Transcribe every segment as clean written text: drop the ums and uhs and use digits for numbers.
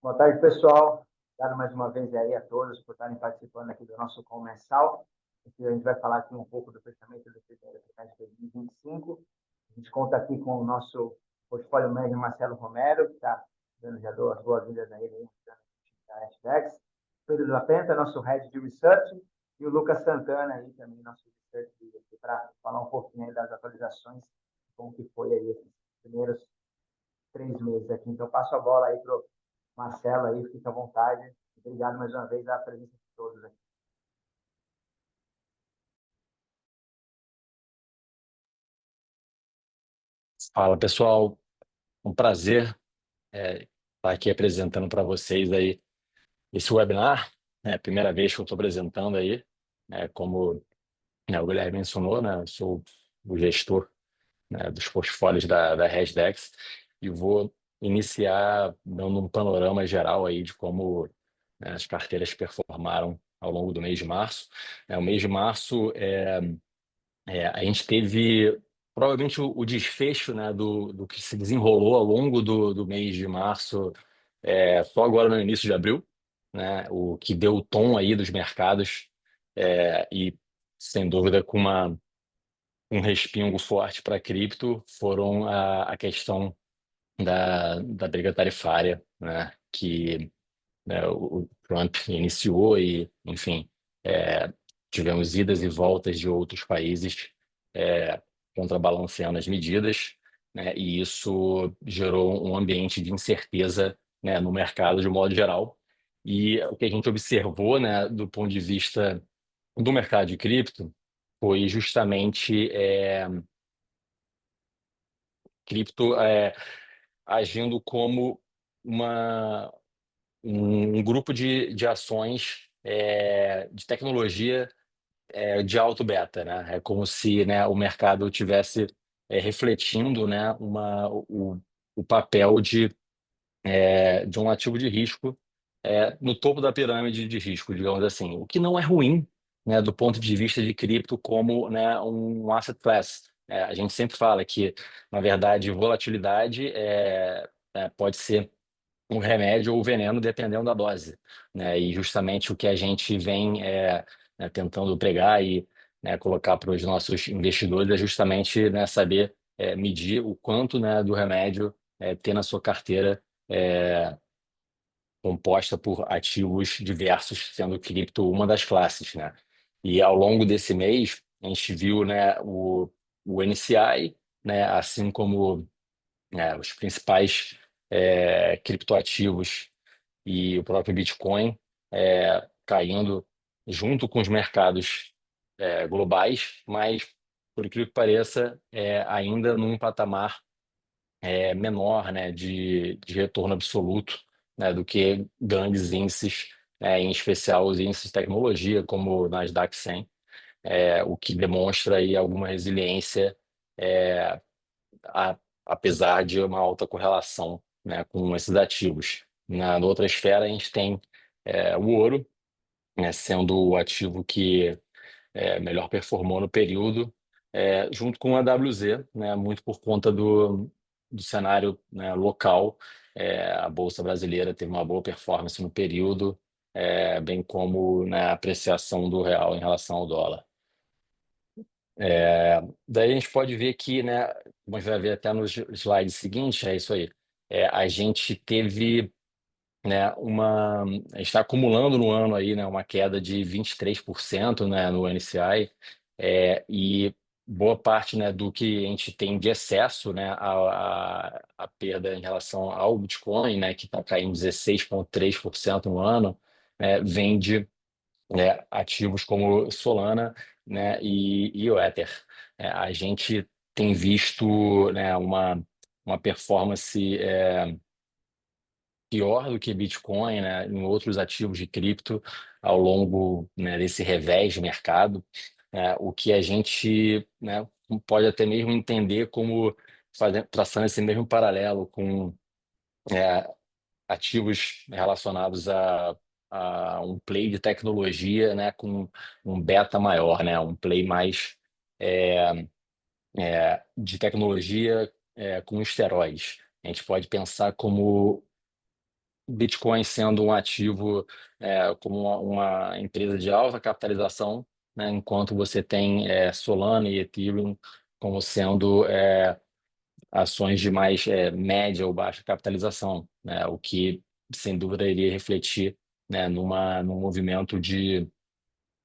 Boa tarde, pessoal. Obrigado mais uma vez aí a todos por estarem participando aqui do nosso call mensal. Aqui a gente vai falar aqui um pouco do fechamento do primeiro trimestre de 2025. A gente conta aqui com o nosso portfólio manager Marcelo Romero, que está dando já duas boas-vindas a ele da HashDex. Pedro da Penta, nosso head de research, e o Lucas Santana aí também, nosso research para falar um pouquinho aí das atualizações, como que foi aí esses primeiros 3 meses aqui. Então, passo a bola aí para o Marcelo aí, fica à vontade. Obrigado mais uma vez a presença de todos aqui. Fala, pessoal. Um prazer estar aqui apresentando para vocês aí esse webinar. É a primeira vez que eu estou apresentando aí, como o Guilherme mencionou, né, eu sou o gestor, né, dos portfólios da Hashdex e vou iniciar dando um panorama geral aí de como, né, as carteiras performaram ao longo do mês de março. O mês de março a gente teve provavelmente o desfecho, né, do que se desenrolou ao longo do mês de março, só agora no início de abril, né, o que deu o tom aí dos mercados, e sem dúvida com um respingo forte para cripto foram a questão da briga tarifária, né, que, né, o Trump iniciou e, enfim, tivemos idas e voltas de outros países contrabalanceando as medidas, né, e isso gerou um ambiente de incerteza, né, no mercado de modo geral. E o que a gente observou, né, do ponto de vista do mercado de cripto foi justamente cripto agindo como uma um grupo de ações de tecnologia de alto beta, né? É como se, né, o mercado tivesse refletindo, né, o papel de um ativo de risco no topo da pirâmide de risco, digamos assim, o que não é ruim, né, do ponto de vista de cripto como, né, um asset class. A gente sempre fala que, na verdade, volatilidade pode ser um remédio ou veneno dependendo da dose, né? E justamente o que a gente vem né, tentando pregar e, né, colocar para os nossos investidores é justamente, né, saber medir o quanto, né, do remédio ter na sua carteira composta por ativos diversos, sendo cripto uma das classes, né? E ao longo desse mês a gente viu, né, o NCI, né, assim como os principais criptoativos e o próprio Bitcoin caindo junto com os mercados globais, mas, por incrível que pareça, ainda num patamar menor, né, de retorno absoluto, né, do que grandes índices, em especial os índices de tecnologia, como o Nasdaq 100, o que demonstra aí alguma resiliência, é, a- apesar de uma alta correlação, né, com esses ativos. Na outra esfera, a gente tem o ouro, né, sendo o ativo que melhor performou no período, junto com a WZ, né, muito por conta do cenário, né, local. A Bolsa Brasileira teve uma boa performance no período, bem como na apreciação do real em relação ao dólar. Daí a gente pode ver que, né, como a gente vai ver até nos slides seguintes, é isso aí. A gente teve, né, a gente está acumulando no ano aí, né, uma queda de 23%, né, no NCI, e boa parte, né, do que a gente tem de excesso, né, a perda em relação ao Bitcoin, né, que está caindo 16,3% no ano, vem de ativos como Solana, né, e o Ether. A gente tem visto, né, uma performance pior do que Bitcoin, né, em outros ativos de cripto ao longo, né, desse revés de mercado, o que a gente, né, pode até mesmo entender como traçando esse mesmo paralelo com é, ativos relacionados a um play de tecnologia, né, com um beta maior, né, um play mais é, de tecnologia com esteroides. A gente pode pensar como Bitcoin sendo um ativo como uma empresa de alta capitalização, né, enquanto você tem Solana e Ethereum como sendo ações de mais média ou baixa capitalização, né, o que sem dúvida iria refletir, né, num movimento de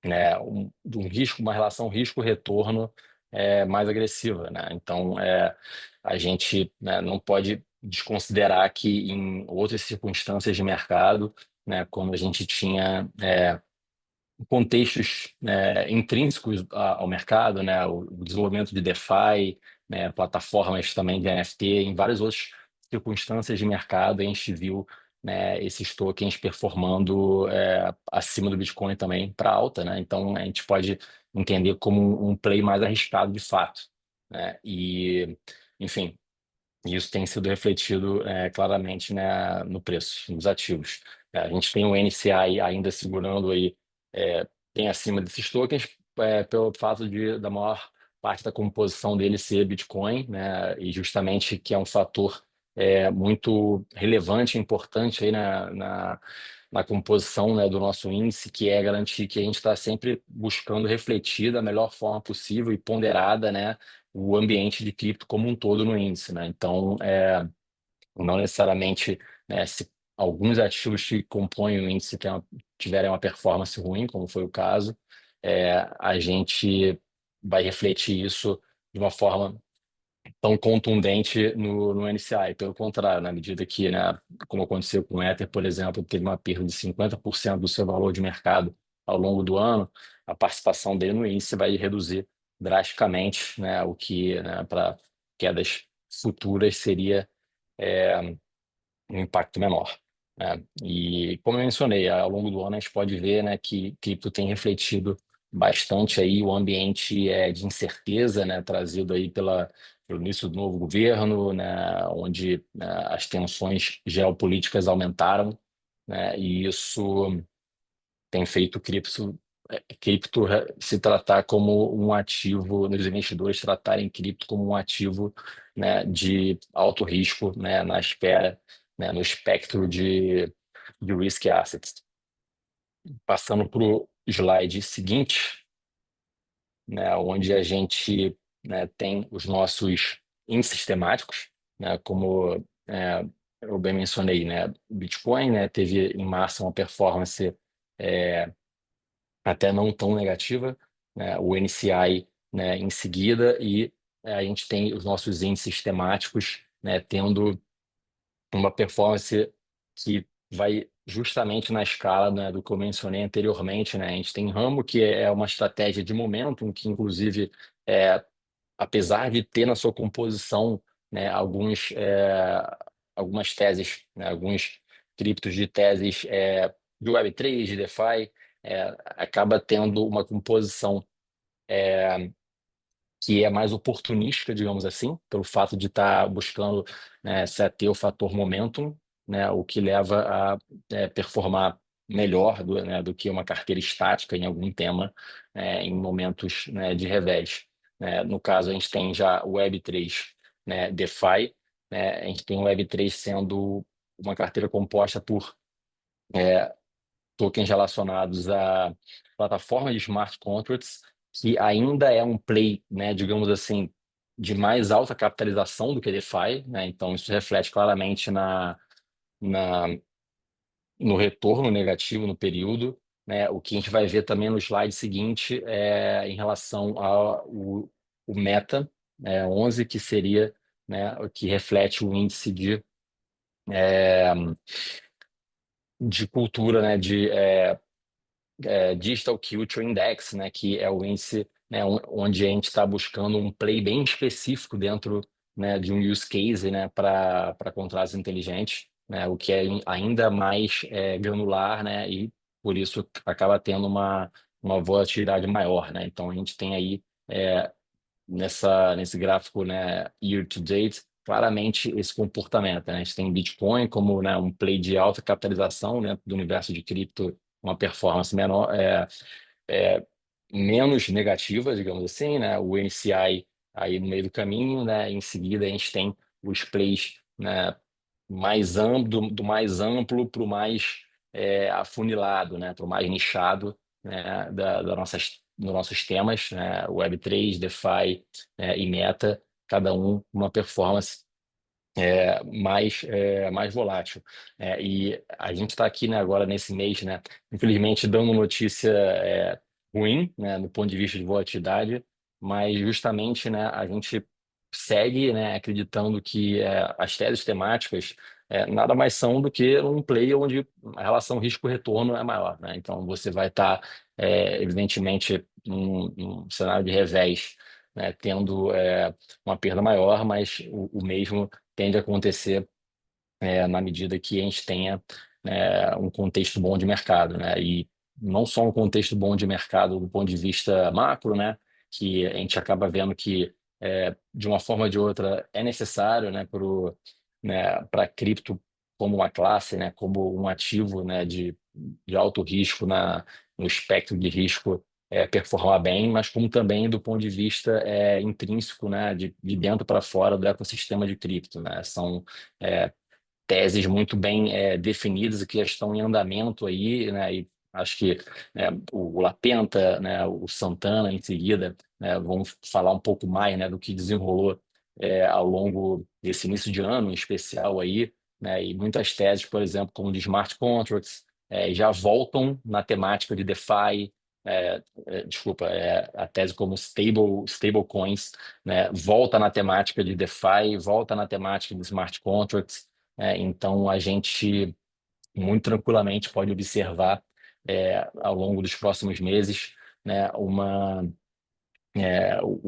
um risco, uma relação risco-retorno mais agressiva, né? Então, a gente, né, não pode desconsiderar que em outras circunstâncias de mercado, né, quando a gente tinha contextos intrínsecos ao mercado, né, o desenvolvimento de DeFi, né, plataformas também de NFT, em várias outras circunstâncias de mercado, a gente viu, né, esses tokens performando acima do Bitcoin também para alta, né? Então a gente pode entender como um play mais arriscado de fato, né? E, enfim, isso tem sido refletido claramente, né, no preço dos ativos. A gente tem o NCI ainda segurando aí bem acima desses tokens, pelo fato da maior parte da composição dele ser Bitcoin, né, e justamente que é um fator muito relevante e importante aí na composição, né, do nosso índice, que é garantir que a gente está sempre buscando refletir da melhor forma possível e ponderada, né, o ambiente de cripto como um todo no índice, né? Então, não necessariamente, né, se alguns ativos que compõem o índice tiverem uma performance ruim, como foi o caso, a gente vai refletir isso de uma forma tão contundente no NCI. Pelo contrário, na medida que, né, como aconteceu com o Ether, por exemplo, teve uma perda de 50% do seu valor de mercado ao longo do ano, a participação dele no índice vai reduzir drasticamente, né, o que, né, para quedas futuras seria um impacto menor, né? E como eu mencionei, ao longo do ano a gente pode ver, né, que cripto tem refletido bastante aí o ambiente de incerteza, né, trazido aí pelo início do novo governo, né, onde as tensões geopolíticas aumentaram, né, e isso tem feito cripto se tratar como um ativo, os investidores tratarem cripto como um ativo, né, de alto risco, né, na espera, né, no espectro de risk assets. Passando para o slide seguinte, né, onde a gente, né, tem os nossos índices temáticos, né, como eu bem mencionei, né, o Bitcoin, né, teve em março uma performance até não tão negativa, né, o NCI, né, em seguida, e a gente tem os nossos índices temáticos, né, tendo uma performance que vai justamente na escala, né, do que eu mencionei anteriormente, né? A gente tem ramo que é uma estratégia de momentum, que inclusive, apesar de ter na sua composição, né, algumas teses, né, alguns criptos de teses de Web3, de DeFi, acaba tendo uma composição que é mais oportunística, digamos assim, pelo fato de estar buscando, né, se ter o fator momentum, né, o que leva a performar melhor do que uma carteira estática em algum tema, em momentos, né, de revés. Né? No caso, a gente tem já o Web3, né, DeFi, né? A gente tem o Web3 sendo uma carteira composta por tokens relacionados à plataforma de smart contracts, que ainda é um play, né, digamos assim, de mais alta capitalização do que DeFi, né? Então isso reflete claramente na, no retorno negativo no período, né? O que a gente vai ver também no slide seguinte em relação o Meta, 11, que seria, né, o que reflete o índice de cultura, né, Digital Culture Index, né, que é o índice, né, onde a gente está buscando um play bem específico dentro, né, de um use case, né, para contratos inteligentes, né, o que é ainda mais granular, né, e por isso acaba tendo uma volatilidade maior, né. Então a gente tem aí nesse gráfico, né, year to date, claramente esse comportamento, né? A gente tem Bitcoin como, né, um play de alta capitalização dentro do universo de cripto, uma performance menor, é, menos negativa, digamos assim, né? O NCI aí no meio do caminho, né? Em seguida a gente tem os plays, né, mais amplo, do mais amplo para o mais afunilado, né? Para o mais nichado, né? Dos nossos temas, né? Web3, DeFi, e Meta, cada um uma performance mais volátil. E a gente está aqui, né, agora nesse mês, né, infelizmente dando notícia ruim, né, do ponto de vista de volatilidade, mas justamente, né, a gente segue, né, acreditando que as teses temáticas nada mais são do que um play onde a relação risco-retorno é maior, né? Então você vai estar, evidentemente, num cenário de revés, né, tendo uma perda maior, mas o mesmo tende a acontecer na medida que a gente tenha um contexto bom de mercado, né? E não só um contexto bom de mercado do ponto de vista macro, né? Que a gente acaba vendo que, de uma forma ou de outra, é necessário, né, para cripto como uma classe, né, como um ativo, né, de alto risco no espectro de risco performar bem, mas como também do ponto de vista intrínseco, né, de dentro para fora do ecossistema de cripto, né? São teses muito bem definidas e que já estão em andamento aí, né? E acho que o Lapenta, né, o Santana em seguida, né, vão falar um pouco mais, né, do que desenrolou ao longo desse início de ano, em especial aí, né? E muitas teses, por exemplo, como de smart contracts, já voltam na temática de DeFi. Desculpa, a tese como stablecoins, né, volta na temática de DeFi, volta na temática de smart contracts. Então, a gente muito tranquilamente pode observar ao longo dos próximos meses, né, o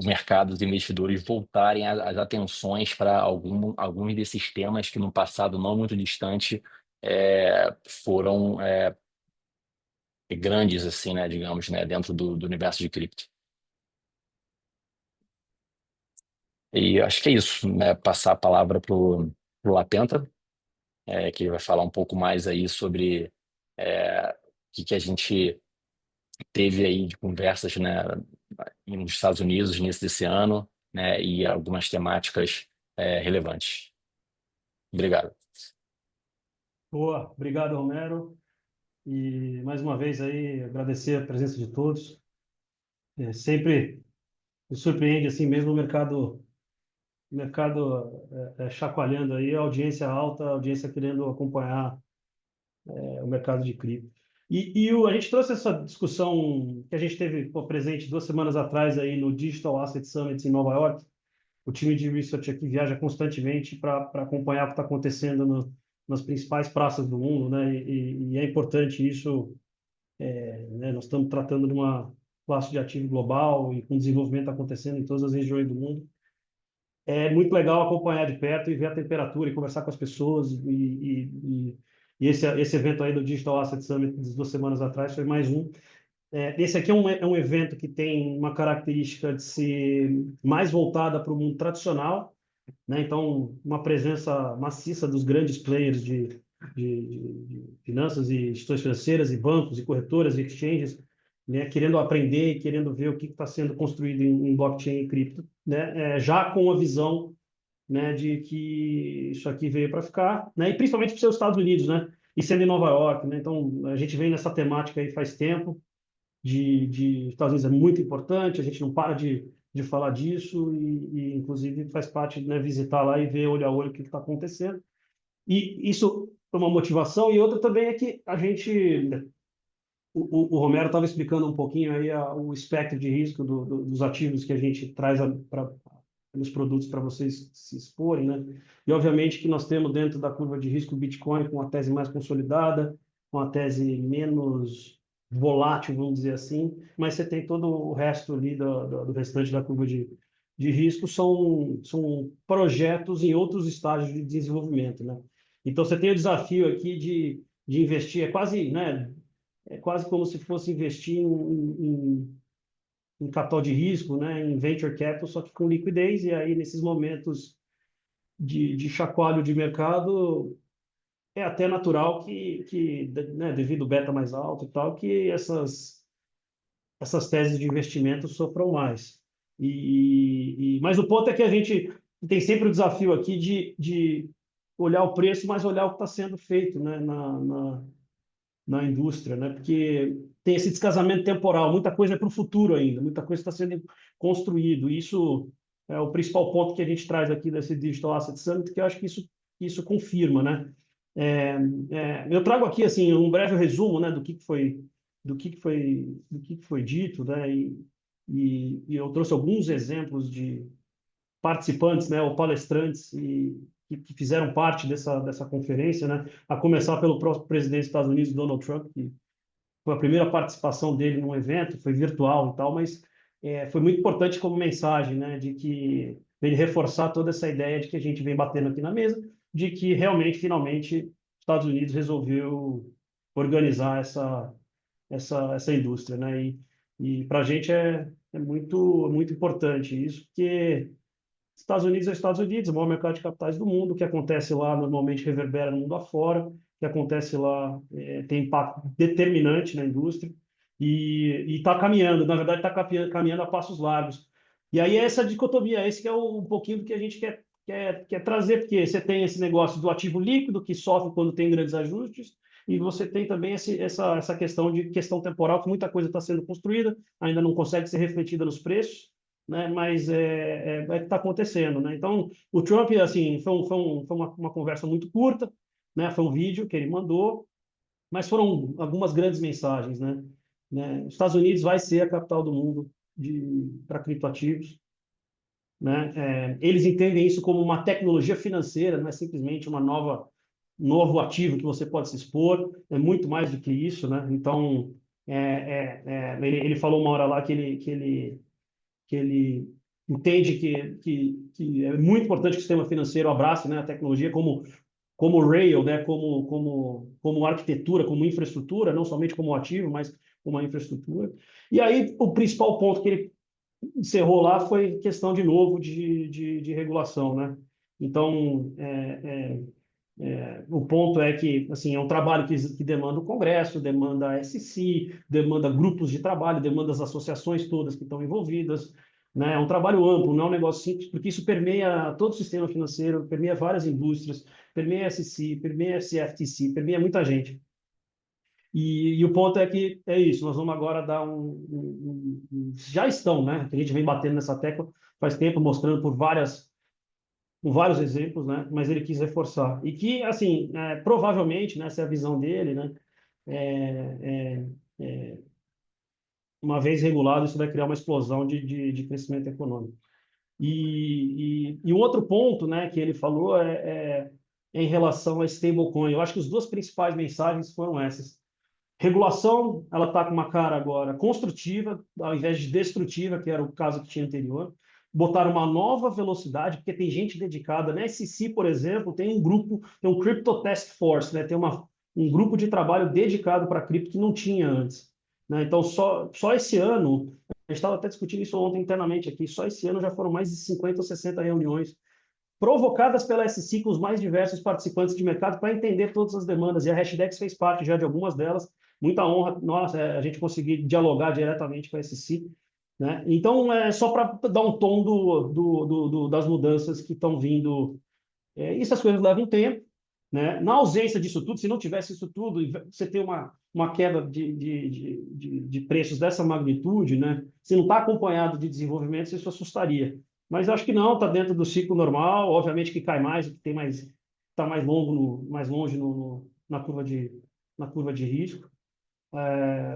mercado dos investidores voltarem as atenções para alguns desses temas que no passado não muito distante foram grandes, assim, né, digamos, né, dentro do universo de cripto. E acho que é isso, né, passar a palavra para o Lapenta, que vai falar um pouco mais aí sobre o que a gente teve aí de conversas, né, nos Estados Unidos no início desse ano, né, e algumas temáticas relevantes. Obrigado. Boa, obrigado, Romero. E mais uma vez aí agradecer a presença de todos. Sempre me surpreende assim mesmo o mercado chacoalhando aí, a audiência alta, a audiência querendo acompanhar o mercado de cripto. A gente trouxe essa discussão que a gente teve presente 2 semanas atrás aí no Digital Asset Summit em Nova York. O time de research aqui viaja constantemente para acompanhar o que está acontecendo nas principais praças do mundo, né? E é importante isso, né? Nós estamos tratando de uma classe de ativo global e com desenvolvimento acontecendo em todas as regiões do mundo. É muito legal acompanhar de perto e ver a temperatura e conversar com as pessoas. E esse evento aí do Digital Asset Summit, das 2 semanas atrás, foi mais um. Esse aqui é um evento que tem uma característica de ser mais voltada para o mundo tradicional, né? Então, uma presença maciça dos grandes players de finanças e instituições financeiras e bancos e corretoras e exchanges, né? Querendo aprender e querendo ver o que está sendo construído em blockchain e cripto, né? Já com a visão, né, de que isso aqui veio para ficar, né? E principalmente para os Estados Unidos, né? E sendo em Nova York, né? Então, a gente vem nessa temática aí faz tempo, de Estados Unidos é muito importante, a gente não para de falar disso inclusive, faz parte, né, visitar lá e ver olho a olho o que está acontecendo. E isso é uma motivação, e outra também é que a gente... O Romero estava explicando um pouquinho aí o espectro de risco dos ativos que a gente traz nos produtos para vocês se exporem, né? E, obviamente, que nós temos dentro da curva de risco o Bitcoin com a tese mais consolidada, com a tese menos volátil, vamos dizer assim, mas você tem todo o resto ali do restante da curva de risco, são projetos em outros estágios de desenvolvimento, né? Então, você tem o desafio aqui de investir, é quase como se fosse investir em capital de risco, né, em venture capital, só que com liquidez, e aí nesses momentos de chacoalho de mercado, é até natural né, devido ao beta mais alto e tal, que essas teses de investimento sofram mais. Mas o ponto é que a gente tem sempre o desafio aqui de olhar o preço, mas olhar o que está sendo feito, né, na indústria, né? Porque tem esse descasamento temporal, muita coisa é para o futuro ainda, muita coisa está sendo construído. Isso é o principal ponto que a gente traz aqui desse Digital Asset Summit, que eu acho que isso confirma, né? Eu trago aqui assim um breve resumo, né, do que foi dito, né? E eu trouxe alguns exemplos de participantes, né, ou palestrantes que fizeram parte dessa conferência, né? A começar pelo próprio presidente dos Estados Unidos, Donald Trump, que foi a primeira participação dele num evento, foi virtual e tal, mas foi muito importante como mensagem, né, de que ele reforçar toda essa ideia de que a gente vem batendo aqui na mesa, de que realmente, finalmente, os Estados Unidos resolveu organizar essa indústria, né? E para a gente é muito importante isso, porque Estados Unidos é Estados Unidos, o maior mercado de capitais do mundo. O que acontece lá normalmente reverbera no mundo afora. O que acontece lá tem impacto determinante na indústria e está caminhando, na verdade, está caminhando a passos largos. E aí é essa dicotomia, esse que é um pouquinho do que a gente quer trazer, porque você tem esse negócio do ativo líquido, que sofre quando tem grandes ajustes, e você tem também essa questão temporal, que muita coisa está sendo construída, ainda não consegue ser refletida nos preços, né? Mas que está acontecendo, né? Então, o Trump, assim, foi uma conversa muito curta, né? Foi um vídeo que ele mandou, mas foram algumas grandes mensagens, né? Os Estados Unidos vai ser a capital do mundo para criptoativos, né? Eles entendem isso como uma tecnologia financeira, não é simplesmente novo ativo que você pode se expor, é muito mais do que isso, né? Então, ele falou uma hora lá que ele entende que é muito importante que o sistema financeiro abrace, né, a tecnologia como rail, né, como arquitetura, como infraestrutura, não somente como ativo, mas como uma infraestrutura. E aí o principal ponto que ele encerrou lá foi questão, de novo, de regulação, né? Então, o ponto é que, assim, é um trabalho que demanda o Congresso, demanda a SEC, demanda grupos de trabalho, demanda as associações todas que estão envolvidas, né? É um trabalho amplo, não é um negócio simples, porque isso permeia todo o sistema financeiro, permeia várias indústrias, permeia a SEC, permeia a CFTC, permeia muita gente. E o ponto é que é isso, nós vamos agora dar já estão, né? A gente vem batendo nessa tecla faz tempo, mostrando com vários exemplos, né? Mas ele quis reforçar. E que, assim, provavelmente, né, essa é a visão dele, né? É, é, é, uma vez regulado, isso vai criar uma explosão de crescimento econômico. E um outro ponto, né, que ele falou é em relação a stablecoin. Eu acho que as duas principais mensagens foram essas. Regulação, ela está com uma cara agora construtiva, ao invés de destrutiva, que era o caso que tinha anterior. Botaram uma nova velocidade, porque tem gente dedicada. Na SEC, por exemplo, tem um grupo, tem um Crypto Task Force, né? Tem um grupo de trabalho dedicado para cripto que não tinha antes, né? Então, só esse ano, a gente estava até discutindo isso ontem internamente aqui, só esse ano já foram mais de 50 ou 60 reuniões provocadas pela SEC com os mais diversos participantes de mercado para entender todas as demandas. E a Hashdex fez parte já de algumas delas. Muita honra, nossa, a gente conseguir dialogar diretamente com a SEC, né? Então, é só para dar um tom das mudanças que estão vindo. Isso as coisas levam tempo, né? Na ausência disso tudo, se não tivesse isso tudo, você tem uma queda de preços dessa magnitude, né? Se não está acompanhado de desenvolvimento, isso assustaria. Mas acho que não, está dentro do ciclo normal. Obviamente que cai mais, que está mais longe na curva de risco.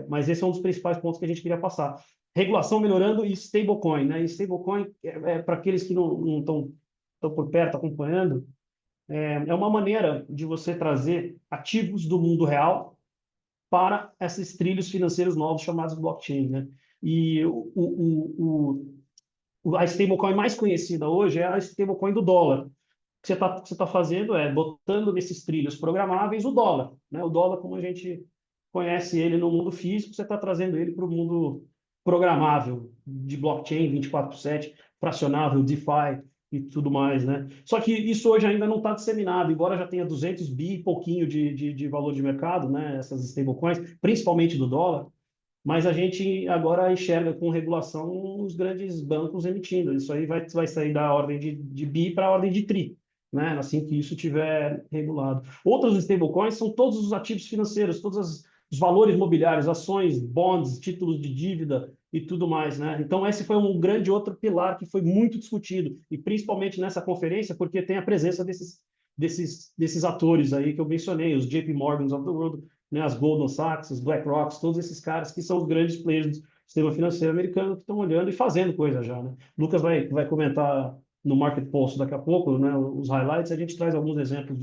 Mas esse é um dos principais pontos que a gente queria passar. Regulação melhorando e stablecoin, né? E stablecoin, para aqueles que não estão por perto acompanhando, é uma maneira de você trazer ativos do mundo real para esses trilhos financeiros novos chamados blockchain, né? E a stablecoin mais conhecida hoje é a stablecoin do dólar. O que você tá fazendo é botando nesses trilhos programáveis o dólar, né? O dólar, como a gente conhece ele no mundo físico, você está trazendo ele para o mundo programável, de blockchain 24/7, fracionável, DeFi e tudo mais, né? Só que isso hoje ainda não está disseminado, embora já tenha 200 bi e pouquinho de valor de mercado, né? Essas stablecoins, principalmente do dólar, mas a gente agora enxerga com regulação os grandes bancos emitindo. Isso aí vai sair da ordem de bi para a ordem de tri. né, assim que isso tiver regulado. Outros stablecoins são todos os ativos financeiros, os valores mobiliários, ações, bonds, títulos de dívida e tudo mais, né? Então, esse foi um grande outro pilar que foi muito discutido, e principalmente nessa conferência, porque tem a presença desses atores aí que eu mencionei, os JP Morgans of the world, né, as Goldman Sachs, os BlackRocks, todos esses caras que são os grandes players do sistema financeiro americano que estão olhando e fazendo coisa já, né? Lucas vai comentar no Market Pulse daqui a pouco, né, os highlights, a gente traz alguns exemplos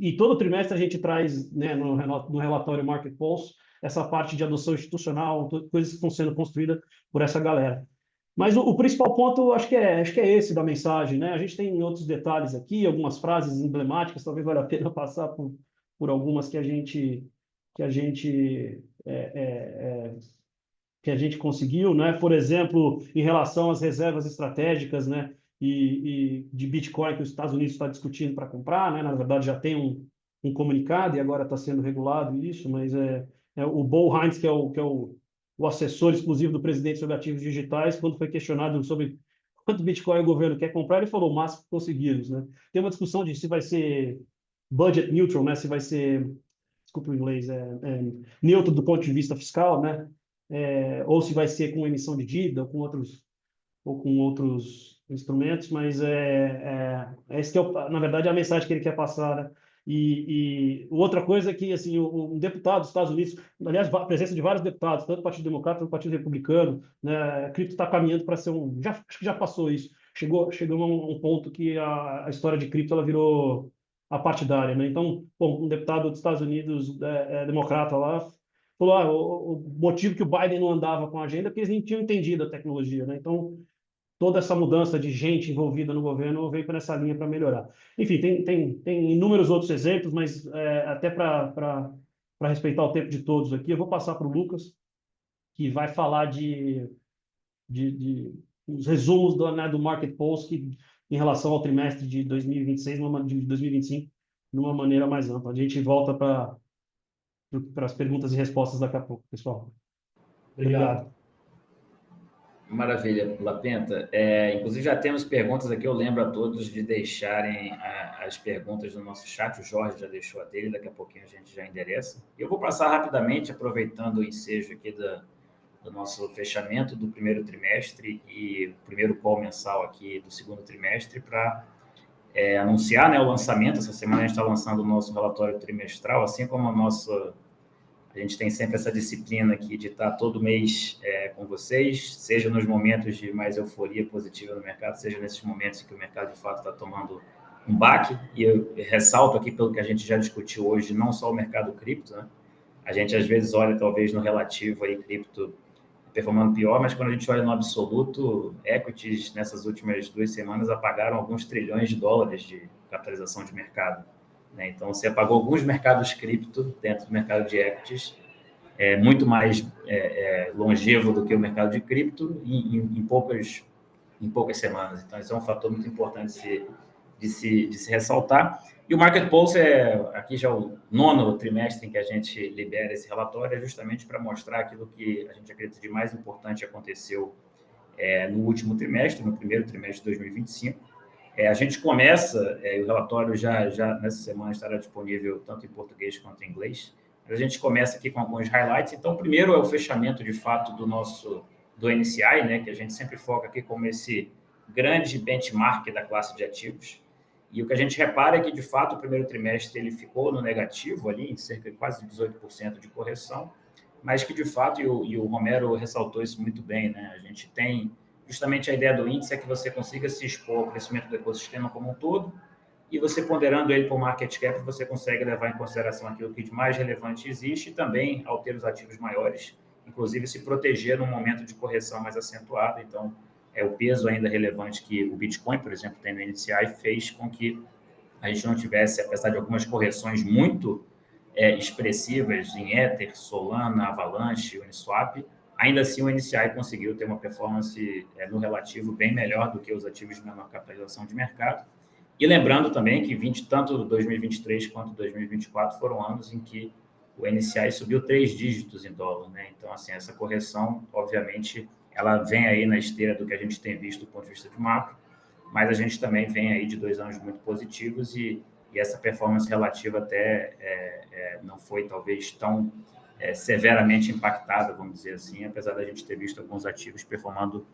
e todo trimestre a gente traz, né, no relatório Market Pulse essa parte de adoção institucional, coisas que estão sendo construídas por essa galera. Mas o principal ponto, acho que é esse da mensagem, né? A gente tem outros detalhes aqui, algumas frases emblemáticas, talvez valha a pena passar por algumas que a gente que a gente conseguiu, né? Por exemplo, em relação às reservas estratégicas, né? E de Bitcoin que os Estados Unidos está discutindo para comprar, né? Na verdade, já tem um comunicado e agora está sendo regulado isso, mas o Bo Hines, que é o assessor exclusivo do presidente sobre ativos digitais, quando foi questionado sobre quanto Bitcoin o governo quer comprar, ele falou o máximo que conseguimos, né? Tem uma discussão de se vai ser budget neutral, né? Se vai ser, desculpa o inglês, neutro do ponto de vista fiscal, né? Ou se vai ser com emissão de dívida ou com outros instrumentos, mas esse que na verdade, é a mensagem que ele quer passar, né? E outra coisa é que, assim, um deputado dos Estados Unidos, aliás, a presença de vários deputados, tanto do Partido Democrata quanto do Partido Republicano, né, a cripto está caminhando para ser acho que já passou isso, chegou a um ponto que a história de cripto ela virou apartidária, né? Então, bom, um deputado dos Estados Unidos, democrata lá, falou, o motivo que o Biden não andava com a agenda é porque eles nem tinham entendido a tecnologia, né? Então, toda essa mudança de gente envolvida no governo veio para essa linha para melhorar. Enfim, tem inúmeros outros exemplos, mas até para respeitar o tempo de todos aqui, eu vou passar para o Lucas, que vai falar de os resumos do Market Pulse em relação ao trimestre de 2026, de 2025, de uma maneira mais ampla. A gente volta para as perguntas e respostas daqui a pouco, pessoal. Obrigado. Maravilha, Lapenta. Inclusive, já temos perguntas aqui. Eu lembro a todos de deixarem as perguntas no nosso chat. O Jorge já deixou a dele, daqui a pouquinho a gente já endereça. Eu vou passar rapidamente, aproveitando o ensejo aqui do nosso fechamento do primeiro trimestre e o primeiro call mensal aqui do segundo trimestre, para anunciar, né, o lançamento. Essa semana a gente está lançando o nosso relatório trimestral, assim como a gente tem sempre essa disciplina aqui de estar todo mês com vocês, seja nos momentos de mais euforia positiva no mercado, seja nesses momentos em que o mercado, de fato, está tomando um baque. E eu ressalto aqui, pelo que a gente já discutiu hoje, não só o mercado cripto, né? A gente, às vezes, olha, talvez, no relativo aí, cripto performando pior, mas quando a gente olha no absoluto, equities, nessas últimas 2 semanas, apagaram alguns trilhões de dólares de capitalização de mercado. Então, você apagou alguns mercados cripto dentro do mercado de equities, muito mais longevo do que o mercado de cripto em poucas semanas. Então, isso é um fator muito importante de se ressaltar. E o Market Pulse aqui já o 9º trimestre em que a gente libera esse relatório, é justamente para mostrar aquilo que a gente acredita de mais importante aconteceu no último trimestre, no primeiro trimestre de 2025. A gente começa, e o relatório já nessa semana estará disponível tanto em português quanto em inglês. A gente começa aqui com alguns highlights. Então, o primeiro é o fechamento, de fato, do NCI, né, que a gente sempre foca aqui como esse grande benchmark da classe de ativos. E o que a gente repara é que, de fato, o primeiro trimestre ele ficou no negativo, ali, em cerca de quase 18% de correção, mas que, de fato, e o Romero ressaltou isso muito bem, né, a gente tem justamente a ideia do índice é que você consiga se expor ao crescimento do ecossistema como um todo, e você ponderando ele por market cap, você consegue levar em consideração aquilo que de mais relevante existe e também, ao ter os ativos maiores, inclusive se proteger num momento de correção mais acentuada. Então, o peso ainda relevante que o Bitcoin, por exemplo, tem no NCI, fez com que a gente não tivesse, apesar de algumas correções muito expressivas em Ether, Solana, Avalanche, Uniswap, ainda assim o NCI conseguiu ter uma performance no relativo bem melhor do que os ativos de menor capitalização de mercado. E lembrando também que tanto 2023 quanto 2024 foram anos em que o NCI subiu 3 dígitos em dólar, né? Então, assim, essa correção, obviamente, ela vem aí na esteira do que a gente tem visto do ponto de vista de macro, mas a gente também vem aí de 2 anos muito positivos e essa performance relativa até não foi talvez tão severamente impactada, vamos dizer assim, apesar da gente ter visto alguns ativos performando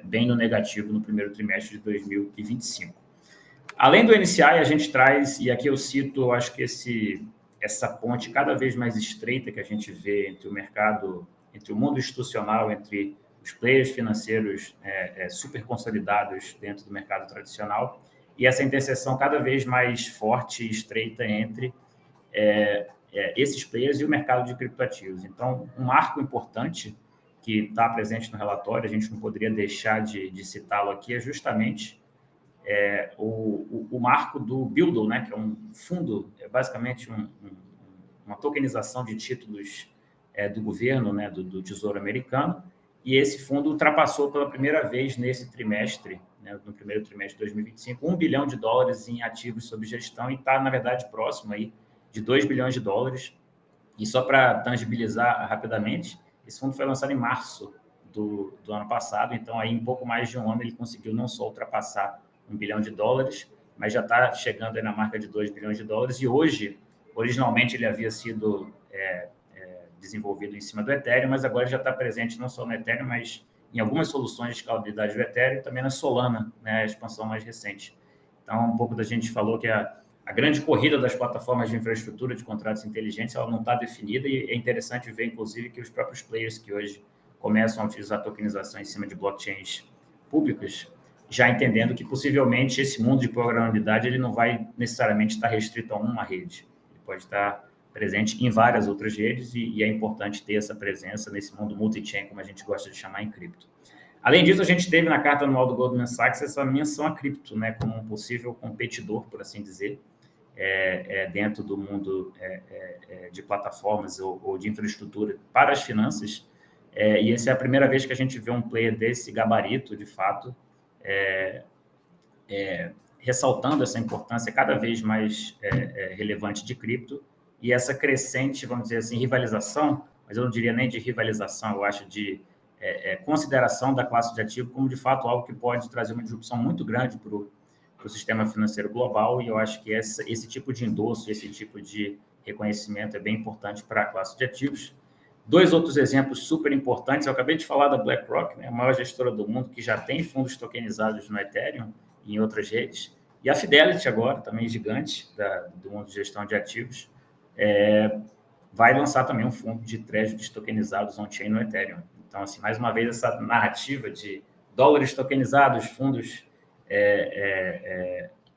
bem no negativo no primeiro trimestre de 2025. Além do NCI, a gente traz, e aqui eu cito, eu acho que essa ponte cada vez mais estreita que a gente vê entre o mercado, entre o mundo institucional, entre os players financeiros super consolidados dentro do mercado tradicional, e essa interseção cada vez mais forte e estreita entre esses players e o mercado de criptoativos. Então, um marco importante que está presente no relatório, a gente não poderia deixar de citá-lo aqui, é justamente o marco do Buildle, né, que é um fundo, basicamente uma tokenização de títulos do governo, né, do Tesouro Americano, e esse fundo ultrapassou pela primeira vez nesse trimestre, né, no primeiro trimestre de 2025, $1 bilhão em ativos sob gestão e está, na verdade, próximo aí de $2 bilhões. E só para tangibilizar rapidamente, esse fundo foi lançado em março do ano passado, então aí em pouco mais de um ano ele conseguiu não só ultrapassar $1 bilhão, mas já está chegando aí na marca de $2 bilhões, e hoje, originalmente ele havia sido desenvolvido em cima do Ethereum, mas agora já está presente não só no Ethereum, mas em algumas soluções de escalabilidade do Ethereum e também na Solana, né, a expansão mais recente. Então, um pouco da gente falou que a grande corrida das plataformas de infraestrutura de contratos inteligentes, ela não está definida e é interessante ver, inclusive, que os próprios players que hoje começam a utilizar a tokenização em cima de blockchains públicas, já entendendo que possivelmente esse mundo de programabilidade ele não vai necessariamente estar restrito a uma rede, ele pode estar presente em várias outras redes e é importante ter essa presença nesse mundo multi-chain, como a gente gosta de chamar em cripto. Além disso, a gente teve na carta anual do Goldman Sachs essa menção a cripto, né, como um possível competidor, por assim dizer, dentro do mundo de plataformas ou de infraestrutura para as finanças. E essa é a primeira vez que a gente vê um player desse gabarito, de fato, ressaltando essa importância cada vez mais relevante de cripto e essa crescente, vamos dizer assim, rivalização, mas eu não diria nem de rivalização, eu acho de consideração da classe de ativo como, de fato, algo que pode trazer uma disrupção muito grande para o sistema financeiro global, e eu acho que esse tipo de endosso, esse tipo de reconhecimento é bem importante para a classe de ativos. 2 outros exemplos super importantes, eu acabei de falar da BlackRock, né, a maior gestora do mundo, que já tem fundos tokenizados no Ethereum e em outras redes, e a Fidelity agora, também gigante do mundo de gestão de ativos, vai lançar também um fundo de treasuries tokenizados on-chain no Ethereum. Então, assim, mais uma vez, essa narrativa de dólares tokenizados, fundos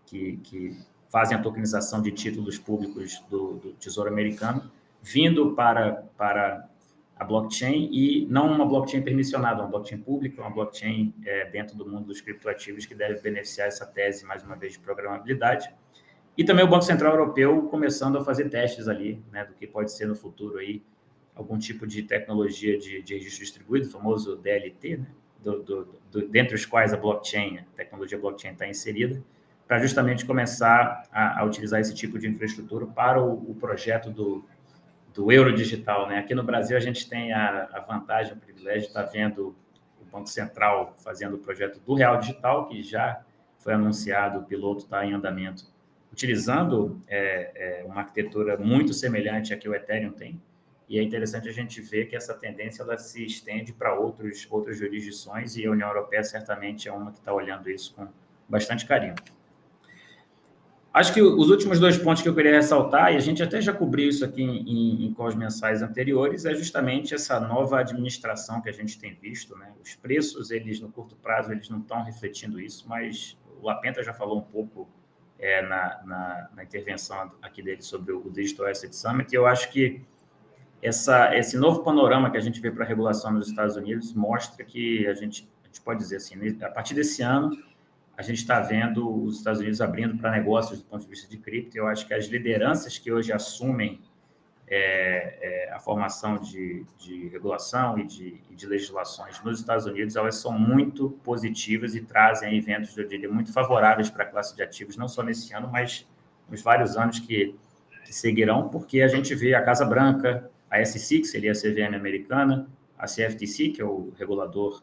que fazem a tokenização de títulos públicos do Tesouro Americano, vindo para a blockchain, e não uma blockchain permissionada, uma blockchain pública, uma blockchain dentro do mundo dos criptoativos que deve beneficiar essa tese, mais uma vez, de programabilidade. E também o Banco Central Europeu começando a fazer testes ali, né, do que pode ser no futuro aí algum tipo de tecnologia de registro distribuído, o famoso DLT, né, dentre os quais a tecnologia blockchain está inserida, para justamente começar a utilizar esse tipo de infraestrutura para o projeto do euro digital, né? Aqui no Brasil a gente tem a vantagem, o privilégio de estar vendo o Banco Central fazendo o projeto do Real Digital, que já foi anunciado, o piloto está em andamento, utilizando uma arquitetura muito semelhante à que o Ethereum tem, e é interessante a gente ver que essa tendência ela se estende para outras jurisdições, e a União Europeia certamente é uma que está olhando isso com bastante carinho. Acho que os últimos 2 pontos que eu queria ressaltar, e a gente até já cobriu isso aqui em calls mensais anteriores, é justamente essa nova administração que a gente tem visto, né? Os preços, eles no curto prazo, eles não estão refletindo isso, mas o Lapenta já falou um pouco na intervenção aqui dele sobre o Digital Asset Summit, e eu acho que esse novo panorama que a gente vê para a regulação nos Estados Unidos mostra que a gente pode dizer assim, a partir desse ano, a gente está vendo os Estados Unidos abrindo para negócios do ponto de vista de cripto. Eu acho que as lideranças que hoje assumem a formação de regulação e de legislações nos Estados Unidos, elas são muito positivas e trazem eventos, eu diria, muito favoráveis para a classe de ativos, não só nesse ano, mas nos vários anos que seguirão, porque a gente vê a Casa Branca, a SEC, que seria a CVM americana, a CFTC, que é o regulador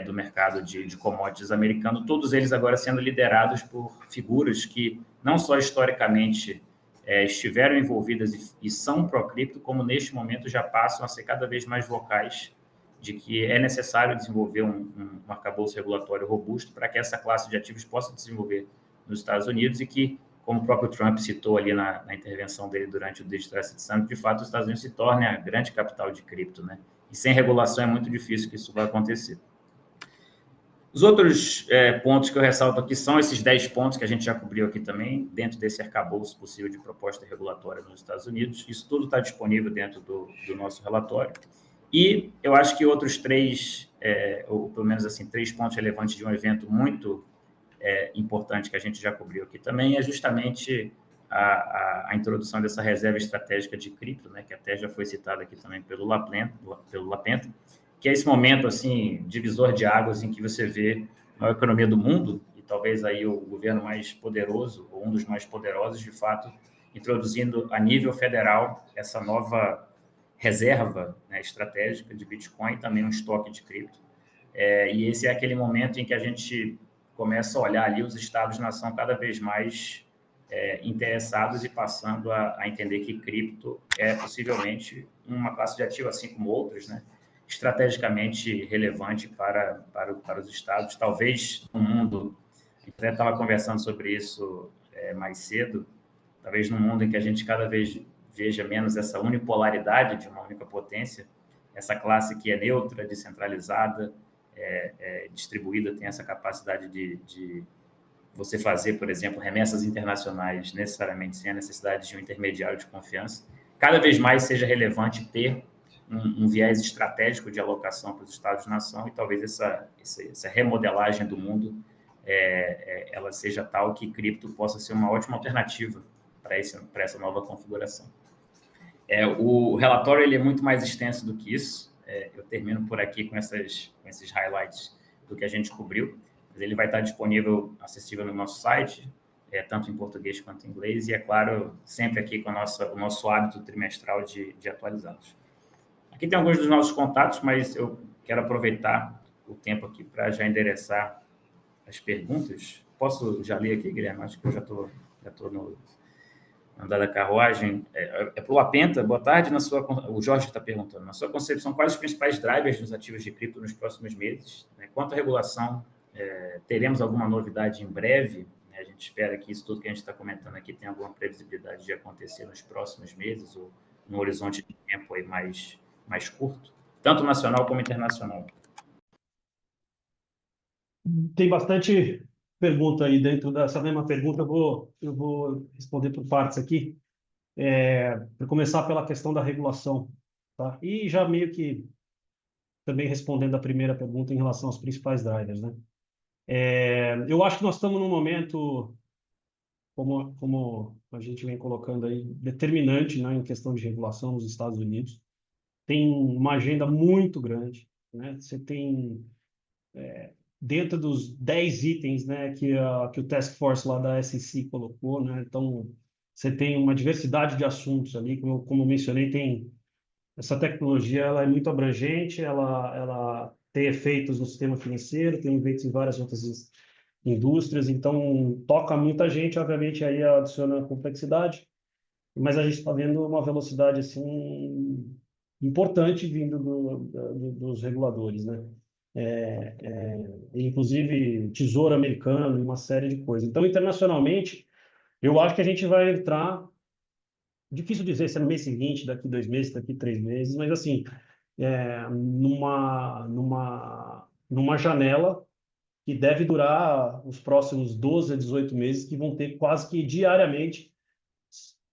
do mercado de commodities americano, todos eles agora sendo liderados por figuras que não só historicamente estiveram envolvidas e são pró-cripto, como neste momento já passam a ser cada vez mais vocais de que é necessário desenvolver um arcabouço regulatório robusto para que essa classe de ativos possa desenvolver nos Estados Unidos e que, como o próprio Trump citou ali na intervenção dele durante o Digital Asset Summit, de fato, os Estados Unidos se tornem a grande capital de cripto, né? E sem regulação é muito difícil que isso vai acontecer. Os outros pontos que eu ressalto aqui são esses 10 pontos que a gente já cobriu aqui também, dentro desse arcabouço possível de proposta regulatória nos Estados Unidos. Isso tudo está disponível dentro do nosso relatório. E eu acho que outros 3, ou pelo menos assim, 3 pontos relevantes de um evento muito importante que a gente já cobriu aqui também, é justamente a introdução dessa reserva estratégica de cripto, né, que até já foi citada aqui também pelo Lapenta, que é esse momento, assim, divisor de águas em que você vê a economia do mundo, e talvez aí o governo mais poderoso, ou um dos mais poderosos, de fato, introduzindo a nível federal essa nova reserva, né, estratégica de Bitcoin, também um estoque de cripto. E esse é aquele momento em que a gente começa a olhar ali os estados-nação cada vez mais interessados e passando a entender que cripto é possivelmente uma classe de ativo, assim como outras, né, estrategicamente relevante para os estados. Talvez no mundo, a gente até estava conversando sobre isso mais cedo, talvez num mundo em que a gente cada vez veja menos essa unipolaridade de uma única potência, essa classe que é neutra, descentralizada, distribuída, tem essa capacidade de você fazer, por exemplo, remessas internacionais necessariamente sem a necessidade de um intermediário de confiança, cada vez mais seja relevante ter um viés estratégico de alocação para os Estados-nação, e talvez essa remodelagem do mundo ela seja tal que cripto possa ser uma ótima alternativa para essa nova configuração. O relatório ele é muito mais extenso do que isso. Eu termino por aqui com esses highlights do que a gente cobriu. Mas ele vai estar disponível, acessível no nosso site, tanto em português quanto em inglês, e, é claro, sempre aqui com o nosso hábito trimestral de atualizá-los. Aqui tem alguns dos nossos contatos, mas eu quero aproveitar o tempo aqui para já endereçar as perguntas. Posso já ler aqui, Guilherme? Acho que eu já estou no andar da carruagem. Para o Lapenta, boa tarde. O Jorge está perguntando, na sua concepção, quais os principais drivers dos ativos de cripto nos próximos meses? Quanto à regulação, teremos alguma novidade em breve? A gente espera que isso tudo que a gente está comentando aqui tenha alguma previsibilidade de acontecer nos próximos meses ou num horizonte de tempo aí mais curto, tanto nacional como internacional. Tem bastante pergunta aí dentro dessa mesma pergunta. Eu vou responder por partes aqui. Para começar pela questão da regulação, tá? E já meio que também respondendo a primeira pergunta em relação aos principais drivers, né? Eu acho que nós estamos num momento, como a gente vem colocando aí, determinante, né, em questão de regulação nos Estados Unidos. Tem uma agenda muito grande, né? Você tem dentro dos 10 itens, né, que o Task Force lá da SEC colocou, né? Então, você tem uma diversidade de assuntos ali, como eu mencionei, essa tecnologia ela é muito abrangente, ela tem efeitos no sistema financeiro, tem efeitos em várias outras indústrias, então toca muita gente, obviamente aí adiciona complexidade, mas a gente está vendo uma velocidade assim importante vindo dos reguladores, né? Inclusive Tesouro Americano e uma série de coisas. Então, internacionalmente, eu acho que a gente vai entrar, difícil dizer se é no mês seguinte, daqui 2 meses, daqui 3 meses, mas assim, numa janela que deve durar os próximos 12 a 18 meses, que vão ter quase que diariamente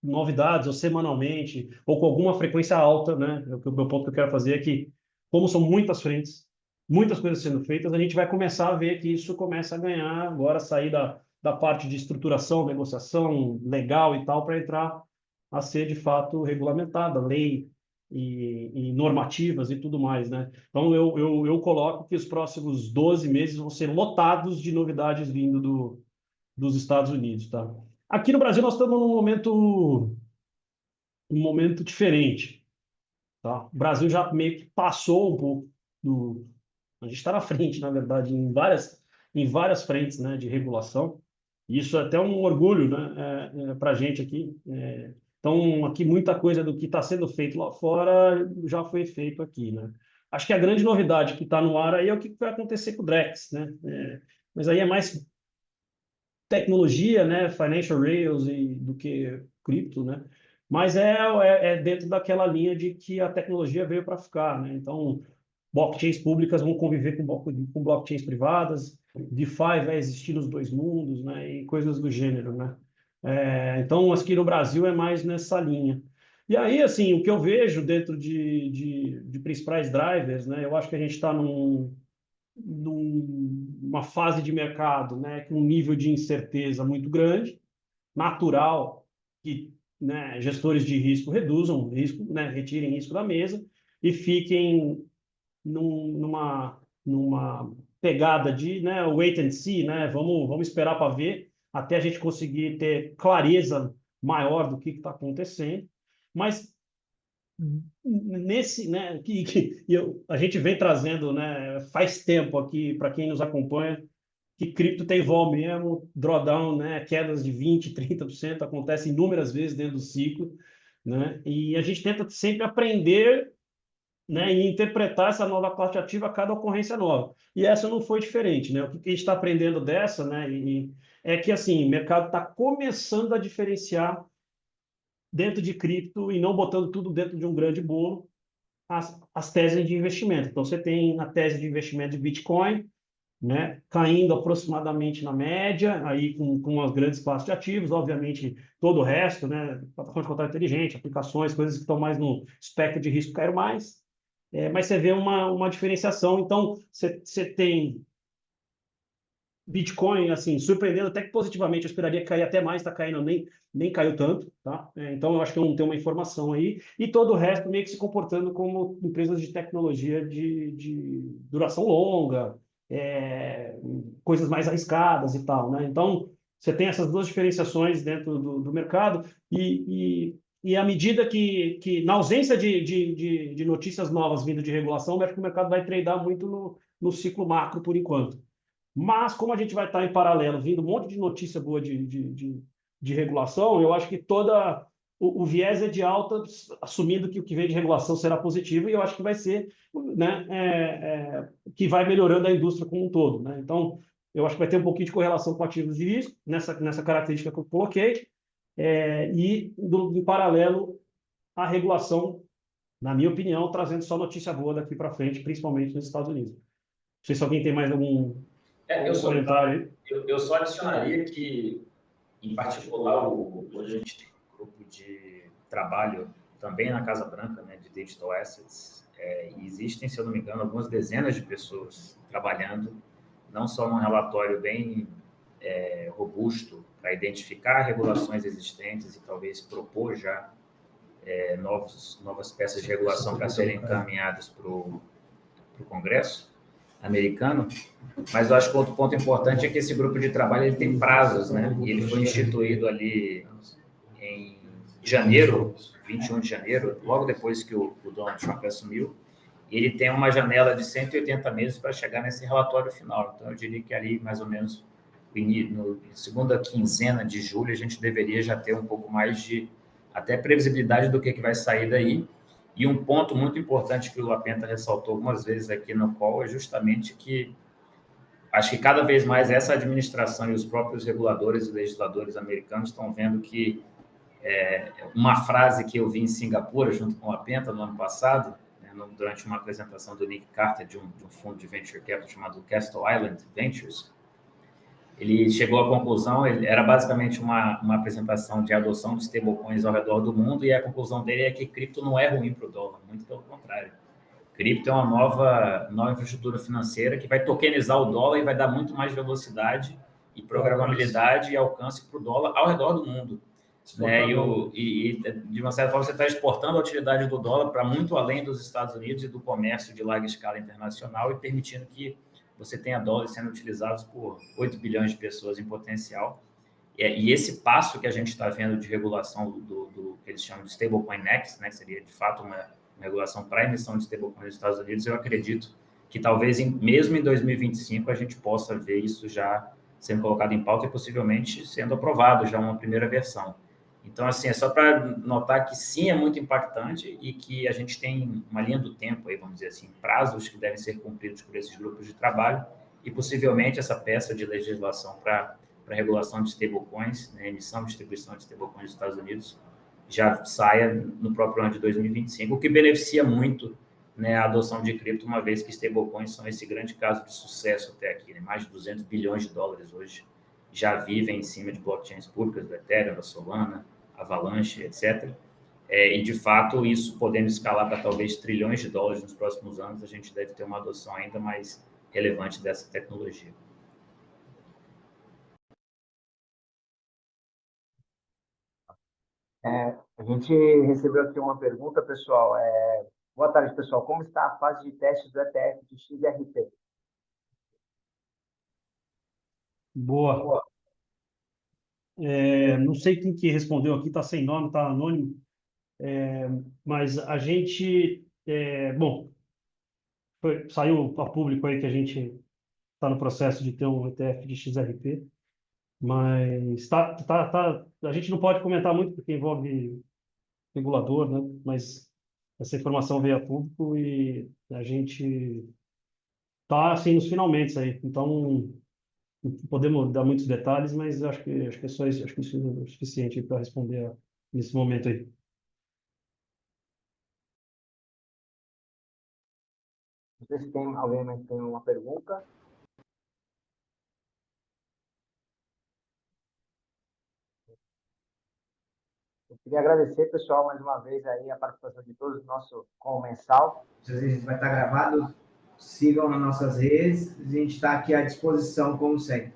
novidades, ou semanalmente, ou com alguma frequência alta, né? O meu ponto que eu quero fazer é que, como são muitas frentes, muitas coisas sendo feitas, a gente vai começar a ver que isso começa a ganhar, agora sair da parte de estruturação, negociação legal e tal, para entrar a ser, de fato, regulamentada, lei e normativas e tudo mais, né? Então, eu coloco que os próximos 12 meses vão ser lotados de novidades vindo dos Estados Unidos, tá? Aqui no Brasil, nós estamos num momento diferente, tá? O Brasil já meio que passou um pouco A gente está na frente, na verdade, em várias frentes, né, de regulação. Isso é até um orgulho, né, para a gente aqui. Então, aqui muita coisa do que está sendo feito lá fora já foi feito aqui, né? Acho que a grande novidade que está no ar aí é o que vai acontecer com o Drex, né? Mas aí é mais tecnologia, né, financial rails do que cripto, né? Mas é dentro daquela linha de que a tecnologia veio para ficar, né? Então, blockchains públicas vão conviver com blockchains privadas, DeFi vai existir nos dois mundos, né? E coisas do gênero, né? Então, aqui no Brasil é mais nessa linha. E aí, assim, o que eu vejo dentro de principais drivers, né? Eu acho que a gente está numa fase de mercado, né, com um nível de incerteza muito grande, natural que, né, gestores de risco reduzam risco, né, retirem risco da mesa e fiquem numa pegada de, né, wait and see, né, vamos esperar para ver até a gente conseguir ter clareza maior do que está acontecendo, mas nesse, né, a gente vem trazendo, né, faz tempo aqui, para quem nos acompanha, que cripto tem vol mesmo, drawdown, né, quedas de 20%, 30%, acontece inúmeras vezes dentro do ciclo, né, e a gente tenta sempre aprender, né, e interpretar essa nova classe ativa a cada ocorrência nova. E essa não foi diferente, né? O que a gente está aprendendo dessa, né, é que, assim, o mercado está começando a diferenciar dentro de cripto e não botando tudo dentro de um grande bolo, as teses de investimento. Então, você tem a tese de investimento de Bitcoin, né, caindo aproximadamente na média, aí com as grandes classes de ativos, obviamente todo o resto, né, plataforma de contrato inteligente, aplicações, coisas que estão mais no espectro de risco caíram mais, mas você vê uma diferenciação. Então, você tem Bitcoin, assim, surpreendendo até que positivamente, eu esperaria cair até mais, está caindo, nem caiu tanto, tá? Então, eu acho que tem uma informação aí, e todo o resto meio que se comportando como empresas de tecnologia de duração longa, coisas mais arriscadas e tal, né? Então, você tem essas duas diferenciações dentro do mercado, e à medida que na ausência de notícias novas vindo de regulação, eu acho que o mercado vai tradar muito no ciclo macro por enquanto. Mas, como a gente vai estar em paralelo, vindo um monte de notícia boa de regulação, eu acho que o viés é de alta, assumindo que o que vem de regulação será positivo, e eu acho que vai ser, né, que vai melhorando a indústria como um todo, né? Então, eu acho que vai ter um pouquinho de correlação com ativos de risco, nessa característica que eu coloquei, em paralelo, a regulação, na minha opinião, trazendo só notícia boa daqui para frente, principalmente nos Estados Unidos. Não sei se alguém tem mais algum comentário. Eu só adicionaria que, em particular, hoje a gente tem um grupo de trabalho também na Casa Branca, né, de Digital Assets, e existem, se eu não me engano, algumas dezenas de pessoas trabalhando, não só num relatório bem robusto para identificar regulações existentes e talvez propor já novas peças de regulação para serem encaminhadas para o Congresso americano, mas eu acho que outro ponto importante é que esse grupo de trabalho ele tem prazos, né? E ele foi instituído ali em janeiro, 21 de janeiro, logo depois que o Donald Trump assumiu, e ele tem uma janela de 180 meses para chegar nesse relatório final. Então, eu diria que ali, mais ou menos, na segunda quinzena de julho, a gente deveria já ter um pouco mais de até previsibilidade do que vai sair daí. E um ponto muito importante que o Lapenta ressaltou algumas vezes aqui no call é justamente que acho que cada vez mais essa administração e os próprios reguladores e legisladores americanos estão vendo que uma frase que eu vi em Singapura, junto com o Lapenta, no ano passado, né, durante uma apresentação do Nick Carter, de um fundo de venture capital chamado Castle Island Ventures, ele chegou à conclusão, era basicamente uma apresentação de adoção de stablecoins ao redor do mundo, e a conclusão dele é que cripto não é ruim para o dólar, muito pelo contrário. Cripto é uma nova infraestrutura financeira que vai tokenizar o dólar e vai dar muito mais velocidade e programabilidade e alcance para o dólar ao redor do mundo. Né? E, de uma certa forma, você está exportando a utilidade do dólar para muito além dos Estados Unidos e do comércio de larga escala internacional e permitindo que você tenha dólares sendo utilizados por 8 bilhões de pessoas em potencial. E esse passo que a gente está vendo de regulação do que eles chamam de Stablecoin Next, né, que seria, de fato, uma regulação para a emissão de stablecoins nos Estados Unidos, eu acredito que talvez mesmo em 2025 a gente possa ver isso já sendo colocado em pauta e possivelmente sendo aprovado já uma primeira versão. Então, assim, é só para notar que sim, é muito impactante e que a gente tem uma linha do tempo aí, vamos dizer assim, prazos que devem ser cumpridos por esses grupos de trabalho e possivelmente essa peça de legislação para regulação de stablecoins, né, emissão e distribuição de stablecoins nos Estados Unidos, já saia no próprio ano de 2025, o que beneficia muito, né, a adoção de cripto, uma vez que stablecoins são esse grande caso de sucesso até aqui, né? Mais de 200 bilhões de dólares hoje já vivem em cima de blockchains públicas, do Ethereum, da Solana, Avalanche, etc. E, de fato, isso podendo escalar para talvez trilhões de dólares nos próximos anos, a gente deve ter uma adoção ainda mais relevante dessa tecnologia. A gente recebeu aqui uma pergunta, pessoal. Boa tarde, pessoal. Como está a fase de teste do ETF de XRP? Boa. Não sei quem que respondeu aqui, está sem nome, está anônimo, mas a gente, bom, saiu a público aí que a gente está no processo de ter um ETF de XRP, mas a gente não pode comentar muito porque envolve regulador, né? Mas essa informação veio a público e a gente está assim nos finalmente aí. Então não podemos dar muitos detalhes, mas acho que é só isso, acho que isso é o suficiente para responder nesse momento aí. Não sei se tem alguém mais tem uma pergunta. Eu queria agradecer, pessoal, mais uma vez aí a participação de todos no nosso call mensal. Às vezes vai estar gravado, sigam nas nossas redes, a gente está aqui à disposição, como sempre.